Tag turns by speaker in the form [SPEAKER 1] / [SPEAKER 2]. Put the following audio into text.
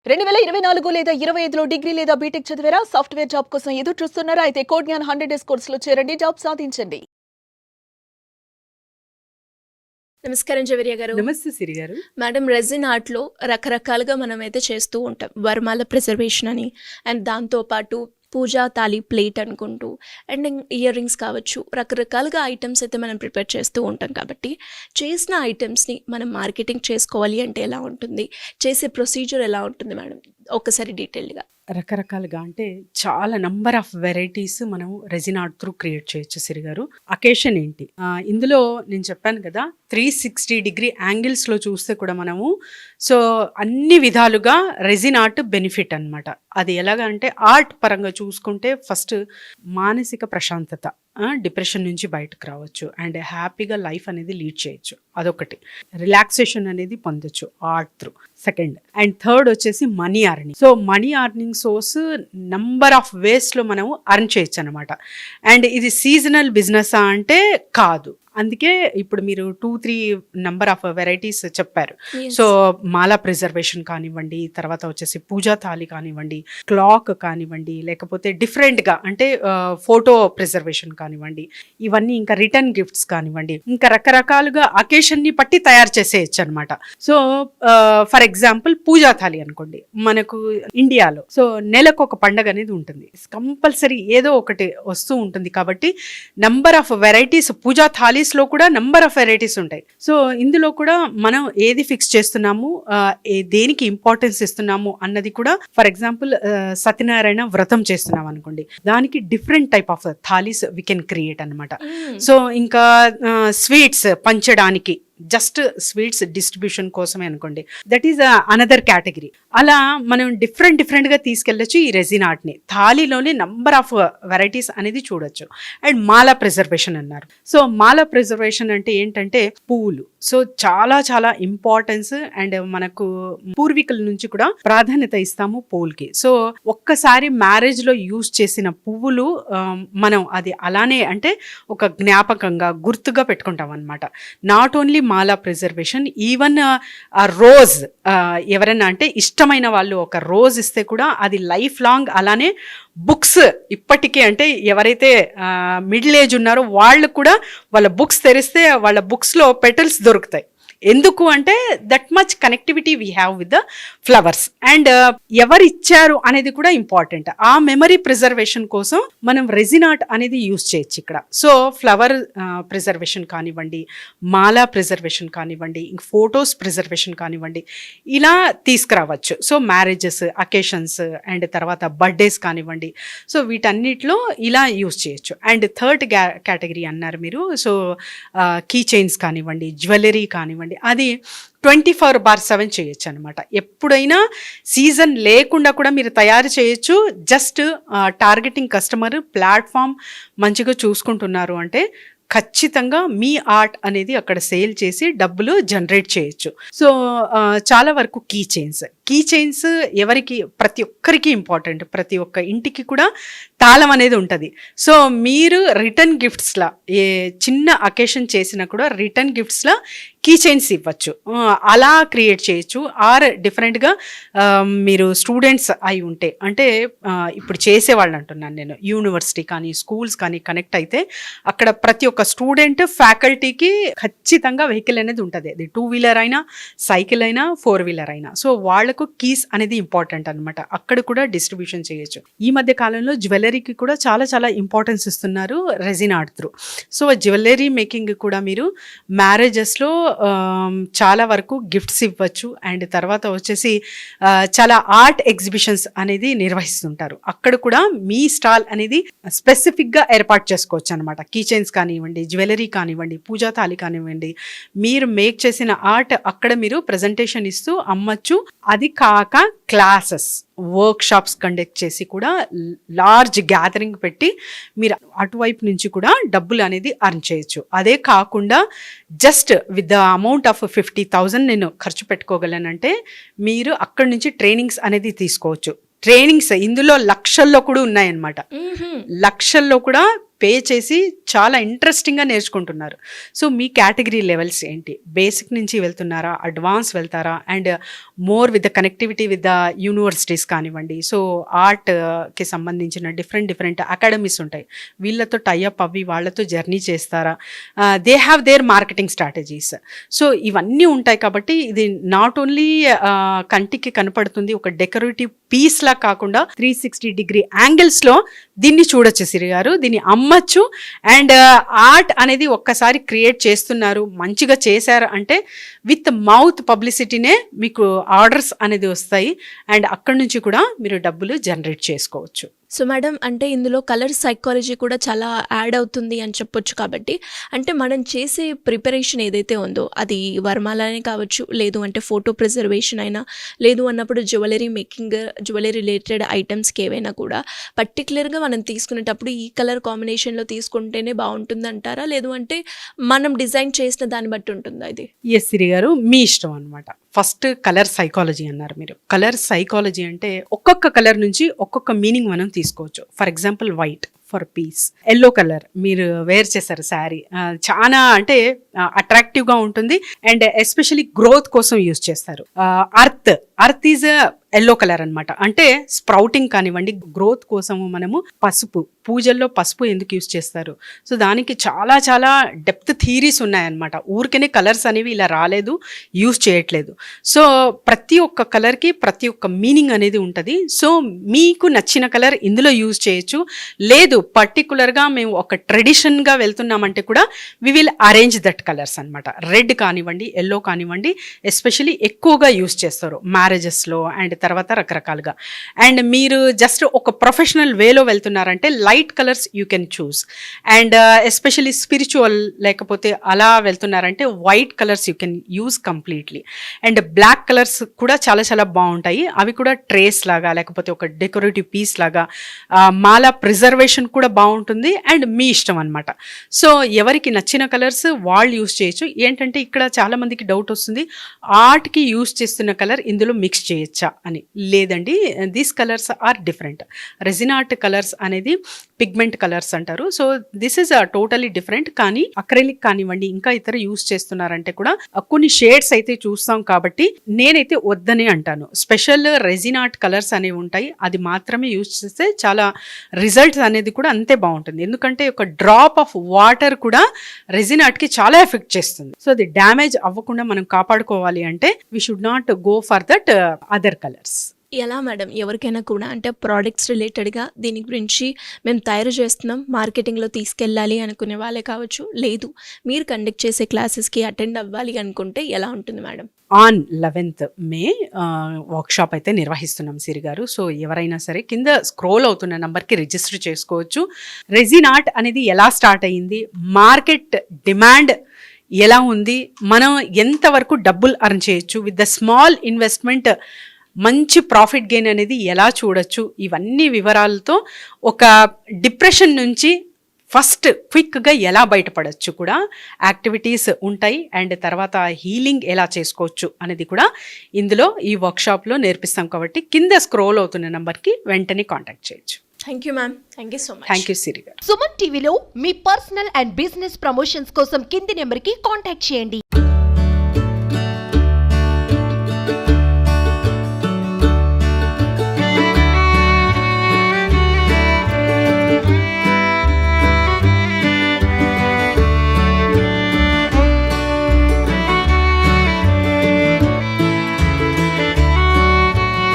[SPEAKER 1] 2024 లేదా 25లో డిగ్రీ లేదా బీటెక్ చదివారా? సాఫ్ట్‌వేర్ జాబ్ కోసం ఎదురు చూస్తున్నారా? అయితే కోడ్ జ్ఞాన్ 100 డేస్ కోర్సులో చేరండి. జాబ్ సాధించండి. నమస్కారం జవేరియా గారు.
[SPEAKER 2] నమస్తే సిరి గారు.
[SPEAKER 1] మేడం, రెజిన్ ఆర్ట్‌లో రకరకాలుగా మనమైతే చేస్తూ ఉంటాం. వరమాల ప్రిజర్వేషన్ అని అండ్ దాంతో పాటు పూజా తాళి ప్లేట్ అనుకుంటూ అండ్ ఇయర్ రింగ్స్ కావచ్చు, రకరకాలుగా ఐటమ్స్ అయితే మనం ప్రిపేర్ చేస్తూ ఉంటాం. కాబట్టి చేసిన ఐటమ్స్ని మనం మార్కెటింగ్ చేసుకోవాలి అంటే ఎలా ఉంటుంది? చేసే ప్రొసీజర్ ఎలా ఉంటుంది మేడం? ఒక్కసారి డీటెయిల్డ్గా.
[SPEAKER 2] రకరకాలుగా అంటే చాలా నంబర్ ఆఫ్ వెరైటీస్ మనం రెజిన్ ఆర్ట్ త్రూ క్రియేట్ చేయొచ్చు సిరి గారు. అకేషన్ ఏంటి, ఇందులో నేను చెప్పాను కదా 360 డిగ్రీ యాంగిల్స్లో చూస్తే కూడా మనము సో అన్ని విధాలుగా రెజిన్ ఆర్ట్ బెనిఫిట్ అనమాట. అది ఎలాగంటే ఆర్ట్ పరంగా చూసుకుంటే ఫస్ట్ మానసిక ప్రశాంతత, డిప్రెషన్ నుంచి బయటకు రావచ్చు అండ్ హ్యాపీగా లైఫ్ అనేది లీడ్ చేయొచ్చు. అదొకటి. రిలాక్సేషన్ అనేది పొందొచ్చు art through. Second and third వచ్చేసి money earning. So money earning source number of వేస్లో మనం అర్న్ చేయొచ్చు అనమాట. అండ్ ఇది సీజనల్ బిజినెస్ అంటే కాదు. అందుకే ఇప్పుడు మీరు 2-3 నంబర్ ఆఫ్ వెరైటీస్ చెప్పారు. సో మాలా ప్రిజర్వేషన్ కానివ్వండి, తర్వాత వచ్చేసి పూజా థాలి కానివ్వండి, క్లాక్ కానివ్వండి, లేకపోతే డిఫరెంట్గా అంటే ఫోటో ప్రిజర్వేషన్ కానివ్వండి, ఇవన్నీ ఇంకా రిటర్న్ గిఫ్ట్స్ కానివ్వండి, ఇంకా రకరకాలుగా అకేషన్ని బట్టి తయారు చేసేయచ్చు అనమాట. సో ఫర్ ఎగ్జాంపుల్ పూజా థాలి అనుకోండి, మనకు ఇండియాలో సో నెలకు ఒక పండగ అనేది ఉంటుంది. కంపల్సరీ ఏదో ఒకటి వస్తూ ఉంటుంది. కాబట్టి నంబర్ ఆఫ్ వెరైటీస్ పూజా థాలి లో కూడా నంబర్ ఆఫ్ వెరైటీస్ ఉంటాయి. సో ఇందులో కూడా మనం ఏది ఫిక్స్ చేస్తున్నాము, దేనికి ఇంపార్టెన్స్ ఇస్తున్నాము అన్నది కూడా, ఫర్ ఎగ్జాంపుల్ సత్యనారాయణ వ్రతం చేస్తున్నాం అనుకోండి, దానికి different type of thalis we can create అనమాట. సో ఇంకా స్వీట్స్ పంచడానికి, జస్ట్ స్వీట్స్ డిస్ట్రిబ్యూషన్ కోసమే అనుకోండి, దట్ ఈస్ అనదర్ కేటగిరీ. అలా మనం డిఫరెంట్గా తీసుకెళ్ళచ్చు ఈ రెజిన్ ఆర్ట్ని. థాలీలోనే నంబర్ ఆఫ్ వెరైటీస్ అనేది చూడొచ్చు. అండ్ మాలా ప్రిజర్వేషన్ అన్నారు. సో మాలా ప్రిజర్వేషన్ అంటే ఏంటంటే పువ్వులు. సో చాలా చాలా ఇంపార్టెన్స్ అండ్ మనకు పూర్వీకుల నుంచి కూడా ప్రాధాన్యత ఇస్తాము పువ్వులకి. సో ఒక్కసారి మ్యారేజ్లో యూజ్ చేసిన పువ్వులు మనం అది అలానే అంటే ఒక జ్ఞాపకంగా గుర్తుగా పెట్టుకుంటాం అనమాట. Not only Mala preservation, even rose, ఎవరైనా అంటే ఇష్టమైన వాళ్ళు ఒక రోజ్ ఇస్తే కూడా అది లైఫ్ లాంగ్. అలానే బుక్స్, ఇప్పటికే అంటే ఎవరైతే మిడిల్ ఏజ్ ఉన్నారో వాళ్ళు కూడా వాళ్ళ బుక్స్ తెరిస్తే వాళ్ళ బుక్స్లో పెటల్స్ దొరుకుతాయి. ఎందుకు అంటే that much connectivity we have with the flowers. And ఎవరు ఇచ్చారు అనేది కూడా ఇంపార్టెంట్. ఆ మెమరీ ప్రిజర్వేషన్ కోసం మనం రెజిన్ ఆర్ట్ అనేది యూజ్ చేయొచ్చు ఇక్కడ. సో ఫ్లవర్ ప్రిజర్వేషన్ కానివ్వండి, మాలా ప్రిజర్వేషన్ కానివ్వండి, ఇంక ఫొటోస్ ప్రిజర్వేషన్ కానివ్వండి, ఇలా తీసుకురావచ్చు. సో మ్యారేజెస్, అకేషన్స్ అండ్ తర్వాత బర్త్డేస్ కానివ్వండి, సో వీటన్నిటిలో ఇలా యూజ్ చేయొచ్చు. అండ్ థర్డ్ కేటగిరీ అన్నారు మీరు. సో కీ చైన్స్ కానివ్వండి, జ్యువెలరీ కానివ్వండి, అది 24/7 చేయొచ్చు అనమాట. ఎప్పుడైనా సీజన్ లేకుండా కూడా మీరు తయారు చేయొచ్చు. జస్ట్ టార్గెటింగ్ కస్టమర్, ప్లాట్ఫామ్ మంచిగా చూసుకుంటున్నారు అంటే ఖచ్చితంగా మీ ఆర్ట్ అనేది అక్కడ సేల్ చేసి డబ్బులు జనరేట్ చేయొచ్చు. సో చాలా వరకు కీ చైన్స్ ఎవరికి, ప్రతి ఒక్కరికి ఇంపార్టెంట్. ప్రతి ఒక్క ఇంటికి కూడా తాళం అనేది ఉంటుంది. సో మీరు రిటర్న్ గిఫ్ట్స్లా ఏ చిన్న అకేషన్ చేసినా కూడా రిటర్న్ గిఫ్ట్స్లా కీ చైన్స్ ఇవ్వచ్చు. అలా క్రియేట్ చేయొచ్చు. ఆర్ డిఫరెంట్గా మీరు స్టూడెంట్స్ అయి ఉంటే, అంటే ఇప్పుడు చేసేవాళ్ళు అంటున్నాను నేను, యూనివర్సిటీ కానీ స్కూల్స్ కానీ కనెక్ట్ అయితే అక్కడ ప్రతి ఒక్క స్టూడెంట్ ఫ్యాకల్టీకి ఖచ్చితంగా వెహికల్ అనేది ఉంటుంది. అది 2 వీలర్ అయినా, సైకిల్ అయినా, 4 వీలర్ అయినా. సో వాళ్ళకు కీస్ అనేది ఇంపార్టెంట్ అనమాట. అక్కడ కూడా డిస్ట్రిబ్యూషన్ చేయొచ్చు. ఈ మధ్య కాలంలో జ్యువెలరీకి కూడా చాలా చాలా ఇంపార్టెన్స్ ఇస్తున్నారు resin art through. So jewellery making కూడా మీరు మ్యారేజెస్లో చాలా వరకు గిఫ్ట్స్ ఇవ్వచ్చు. అండ్ తర్వాత వచ్చేసి చాలా ఆర్ట్ ఎగ్జిబిషన్స్ అనేది నిర్వహిస్తుంటారు. అక్కడ కూడా మీ స్టాల్ అనేది స్పెసిఫిక్గా ఏర్పాటు చేసుకోవచ్చు అనమాట. కీ చైన్స్ కానివ్వండి, జ్యువెలరీ కానివ్వండి, పూజా థాలి కానివ్వండి, మీరు మేక్ చేసిన ఆర్ట్ అక్కడ మీరు ప్రజెంటేషన్ ఇస్తూ అమ్మచ్చు. అది కాక క్లాసెస్, వర్క్ షాప్స్ కండక్ట్ చేసి కూడా లార్జ్ గ్యాదరింగ్ పెట్టి మీరు అటువైపు నుంచి కూడా డబ్బులు అనేది అర్న్ చేయొచ్చు. అదే కాకుండా just with the amount of 50,000 నేను ఖర్చు పెట్టుకోగలనంటే మీరు అక్కడి నుంచి ట్రైనింగ్స్ అనేది తీసుకోవచ్చు. ట్రైనింగ్స్ ఇందులో లక్షల్లో కూడా ఉన్నాయన్నమాట. లక్షల్లో కూడా పే చేసి చాలా ఇంట్రెస్టింగ్గా నేర్చుకుంటున్నారు. సో మీ కేటగిరీ లెవెల్స్ ఏంటి? బేసిక్ నుంచి వెళ్తున్నారా, అడ్వాన్స్ వెళ్తారా, and more with the connectivity with the universities కానివ్వండి, సో ఆర్ట్కి సంబంధించిన డిఫరెంట్ అకాడమీస్ ఉంటాయి, వీళ్ళతో టైఅప్ అవ్వి వాళ్ళతో జర్నీ చేస్తారా, they have their marketing strategies. So ఇవన్నీ ఉంటాయి కాబట్టి ఇది నాట్ ఓన్లీ కంటికి కనపడుతుంది ఒక డెకరేటివ్ పీస్లా కాకుండా 360 డిగ్రీ యాంగిల్స్లో దీన్ని చూడొచ్చు సిరి గారు, దీన్ని అమ్మచ్చు. అండ్ ఆర్ట్ అనేది ఒక్కసారి క్రియేట్ చేస్తున్నారు, మంచిగా చేశారు అంటే విత్ మౌత్ పబ్లిసిటీనే మీకు ఆర్డర్స్ అనేది వస్తాయి అండ్ అక్కడి నుంచి కూడా మీరు డబ్బులు జనరేట్ చేసుకోవచ్చు.
[SPEAKER 1] సో మేడం, అంటే ఇందులో కలర్ సైకాలజీ కూడా చాలా యాడ్ అవుతుంది అని చెప్పొచ్చు. కాబట్టి అంటే మనం చేసే ప్రిపరేషన్ ఏదైతే ఉందో అది వర్మాలనే కావచ్చు, లేదు అంటే ఫోటో ప్రిజర్వేషన్ అయినా, లేదు అన్నప్పుడు జ్యువెలరీ మేకింగ్, జ్యువెలరీ రిలేటెడ్ ఐటమ్స్కి ఏవైనా కూడా పర్టికులర్గా మనం తీసుకునేటప్పుడు ఈ కలర్ కాంబినేషన్లో తీసుకుంటేనే బాగుంటుంది అంటారా, లేదు అంటే మనం డిజైన్ చేసిన దాన్ని బట్టి ఉంటుందా ఇది?
[SPEAKER 2] ఎస్ సిరి గారు, మీ ఇష్టం అనమాట. ఫస్ట్ కలర్ సైకాలజీ అన్నారు మీరు. కలర్ సైకాలజీ అంటే ఒక్కొక్క కలర్ నుంచి ఒక్కొక్క మీనింగ్ మనం తీసుకోవచ్చు. For example white for piece, yellow colour మీరు వేర్ చేశారు శారీ, చాలా అంటే అట్రాక్టివ్గా ఉంటుంది అండ్ ఎస్పెషలీ గ్రోత్ కోసం యూజ్ చేస్తారు. అర్త్ ఈజ్ ఎల్లో కలర్ అనమాట, అంటే స్ప్రౌటింగ్ కానివ్వండి, గ్రోత్ కోసము మనము పసుపు, పూజల్లో పసుపు ఎందుకు యూజ్ చేస్తారు, సో దానికి చాలా చాలా డెప్త్ థీరీస్ ఉన్నాయన్నమాట. ఊరికనే కలర్స్ అనేవి ఇలా రాలేదు, యూజ్ చేయట్లేదు. సో ప్రతి ఒక్క కలర్కి ప్రతి ఒక్క మీనింగ్ అనేది ఉంటుంది. సో మీకు నచ్చిన కలర్ ఇందులో యూజ్ చేయొచ్చు. లేదు పర్టికులర్గా మేము ఒక ట్రెడిషన్గా వెళ్తున్నామంటే కూడా we will arrange that colours అనమాట. రెడ్ కానివ్వండి, ఎల్లో కానివ్వండి, ఎస్పెషలీ ఎక్కువగా యూజ్ చేస్తారు మ్యారేజెస్లో అండ్ తర్వాత రకరకాలుగా. అండ్ మీరు జస్ట్ ఒక ప్రొఫెషనల్ వేలో వెళ్తున్నారంటే light colours you can choose. And especially spiritual లేకపోతే అలా వెళ్తున్నారంటే white colours you can use completely. And black colours కూడా చాలా చాలా బాగుంటాయి, అవి కూడా ట్రేస్ లాగా లేకపోతే ఒక డెకరేటివ్ పీస్ లాగా, మాల ప్రిజర్వేషన్ కూడా బాగుంటుంది అండ్ మీ ఇష్టం అనమాట. సో ఎవరికి నచ్చిన కలర్స్ వాళ్ళు యూజ్ చేయొచ్చు. ఏంటంటే ఇక్కడ చాలా మందికి డౌట్ వస్తుంది, ఆర్ట్కి యూజ్ చేస్తున్న కలర్ ఇందులో మిక్స్ చేయొచ్చా అని. లేదండి, these colours are different. Resin art colours అనేది పిగ్మెంట్ కలర్స్ అంటారు. So this is totally different. కానీ అక్రెలిక్ కానివ్వండి ఇంకా ఇతర యూజ్ చేస్తున్నారంటే కూడా కొన్ని షేడ్స్ అయితే చూస్తాం కాబట్టి నేనైతే వద్దనే అంటాను. స్పెషల్ రెజిన్ ఆర్ట్ కలర్స్ అనేవి ఉంటాయి, అది మాత్రమే యూజ్ చేస్తే చాలా రిజల్ట్స్ అనేది కూడా అంతే బాగుంటుంది. ఎందుకంటే ఒక డ్రాప్ ఆఫ్ వాటర్ కూడా రెజిన్ ఆర్ట్కి చాలా ఎఫెక్ట్ చేస్తుంది. సో అది డ్యామేజ్ అవ్వకుండా మనం కాపాడుకోవాలి అంటే we should not go for that other colours.
[SPEAKER 1] ఎలా మేడం, ఎవరికైనా కూడా అంటే ప్రోడక్ట్స్ రిలేటెడ్గా దీని గురించి మేము తయారు చేస్తున్నాం, మార్కెటింగ్లో తీసుకెళ్ళాలి అనుకునే వాళ్ళే కావచ్చు, లేదు మీరు కండక్ట్ చేసే క్లాసెస్కి అటెండ్ అవ్వాలి అనుకుంటే ఎలా ఉంటుంది madam?
[SPEAKER 2] On 11th May workshop అయితే నిర్వహిస్తున్నాం సిరి గారు. సో ఎవరైనా సరే కింద స్క్రోల్ అవుతున్న నంబర్కి రిజిస్టర్ చేసుకోవచ్చు. రెజిన్ ఆర్ట్ అనేది ఎలా స్టార్ట్ అయ్యింది, మార్కెట్ డిమాండ్ ఎలా ఉంది, మనం ఎంతవరకు డబ్బులు అర్న్ చేయొచ్చు, విత్ ద స్మాల్ ఇన్వెస్ట్మెంట్ మంచి ప్రాఫిట్ గెయిన్ అనేది ఎలా చూడొచ్చు, ఇవన్నీ వివరాలతో ఒక డిప్రెషన్ నుంచి ఫస్ట్ క్విక్గా ఎలా బయటపడవచ్చు కూడా యాక్టివిటీస్ ఉంటాయి. అండ్ తర్వాత హీలింగ్ ఎలా చేసుకోవచ్చు అనేది కూడా ఇందులో ఈ వర్క్షాప్లో నేర్పిస్తాం. కాబట్టి కింద స్క్రోల్ అవుతున్న నెంబర్కి వెంటనే కాంటాక్ట్ చేయొచ్చు.
[SPEAKER 1] Thank you ma'am, thank you so much.
[SPEAKER 2] Thank you Siri గారు.
[SPEAKER 3] సుమన్ టీవీలో మీ పర్సనల్ అండ్ బిజినెస్ ప్రమోషన్స్ కోసం కింది నెంబర్కి కాంటాక్ట్ చేయండి.